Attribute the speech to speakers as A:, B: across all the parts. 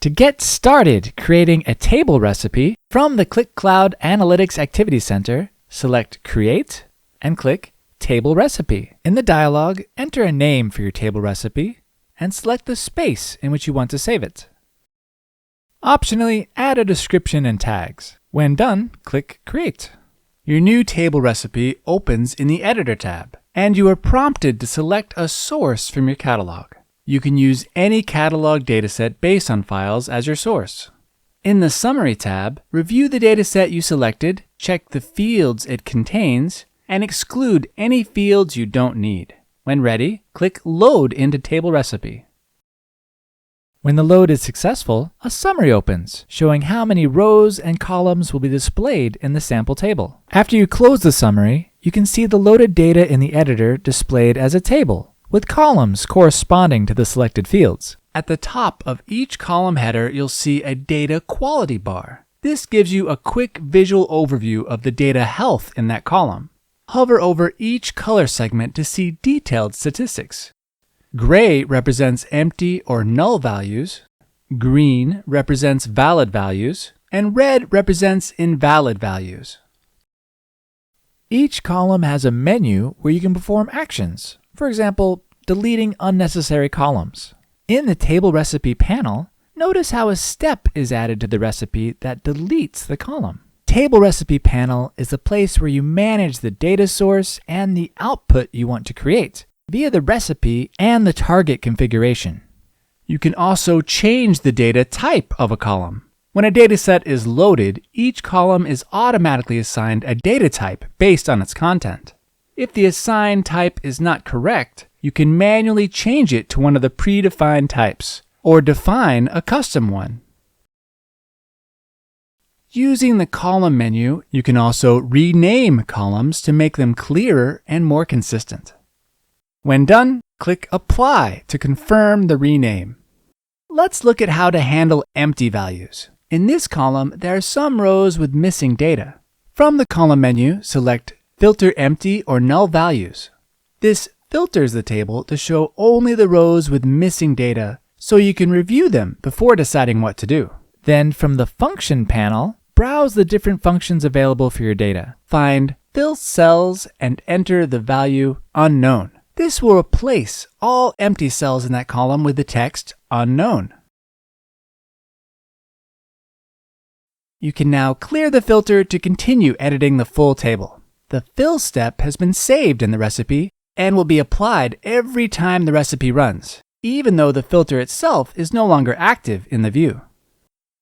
A: To get started creating a table recipe, from the Qlik Cloud Analytics Activity Center, select Create and click Table Recipe. In the dialog, enter a name for your table recipe and select the space in which you want to save it. Optionally, add a description and tags. When done, click Create. Your new table recipe opens in the Editor tab, and you are prompted to select a source from your catalog. You can use any catalog dataset based on files as your source. In the Summary tab, review the dataset you selected, check the fields it contains, and exclude any fields you don't need. When ready, click Load into Table Recipe. When the load is successful, a summary opens, showing how many rows and columns will be displayed in the sample table. After you close the summary, you can see the loaded data in the editor displayed as a table, with columns corresponding to the selected fields. At the top of each column header, you'll see a data quality bar. This gives you a quick visual overview of the data health in that column. Hover over each color segment to see detailed statistics. Gray represents empty or null values, green represents valid values, and red represents invalid values. Each column has a menu where you can perform actions. For example, deleting unnecessary columns. In the Table Recipe panel, notice how a step is added to the recipe that deletes the column. Table Recipe panel is the place where you manage the data source and the output you want to create via the recipe and the target configuration. You can also change the data type of a column. When a dataset is loaded, each column is automatically assigned a data type based on its content. If the assigned type is not correct, you can manually change it to one of the predefined types, or define a custom one. Using the column menu, you can also rename columns to make them clearer and more consistent. When done, click Apply to confirm the rename. Let's look at how to handle empty values. In this column, there are some rows with missing data. From the column menu, select Filter Empty or Null Values. This filters the table to show only the rows with missing data, so you can review them before deciding what to do. Then from the Function panel, browse the different functions available for your data. Find Fill Cells and enter the value Unknown. This will replace all empty cells in that column with the text Unknown. You can now clear the filter to continue editing the full table. The fill step has been saved in the recipe and will be applied every time the recipe runs, even though the filter itself is no longer active in the view.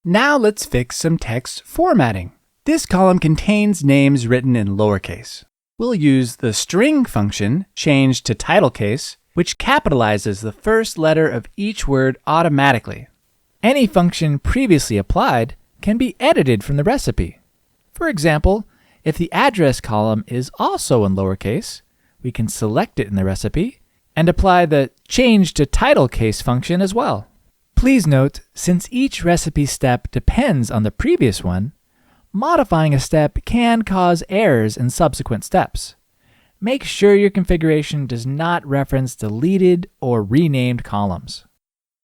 A: Now let's fix some text formatting. This column contains names written in lowercase. We'll use the string function, changed to title case, which capitalizes the first letter of each word automatically. Any function previously applied can be edited from the recipe. For example, if the address column is also in lowercase, we can select it in the recipe and apply the change to title case function as well. Please note, since each recipe step depends on the previous one, modifying a step can cause errors in subsequent steps. Make sure your configuration does not reference deleted or renamed columns.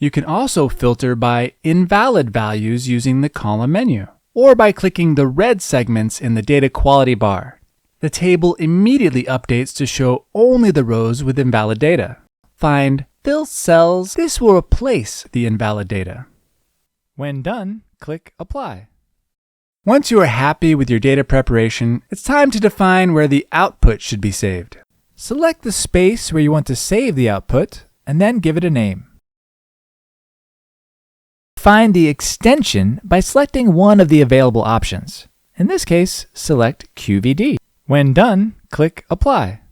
A: You can also filter by invalid values using the column menu, or by clicking the red segments in the data quality bar. The table immediately updates to show only the rows with invalid data. Find Fill Cells. This will replace the invalid data. When done, click Apply. Once you are happy with your data preparation, it's time to define where the output should be saved. Select the space where you want to save the output, and then give it a name. Find the extension by selecting one of the available options. In this case, select QVD. When done, click Apply.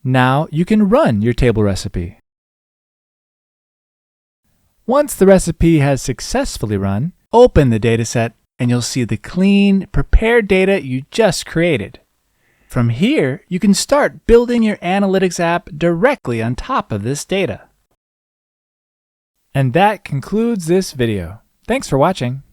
A: Now you can run your table recipe. Once the recipe has successfully run, open the dataset and you'll see the clean, prepared data you just created. From here, you can start building your analytics app directly on top of this data. And that concludes this video. Thanks for watching.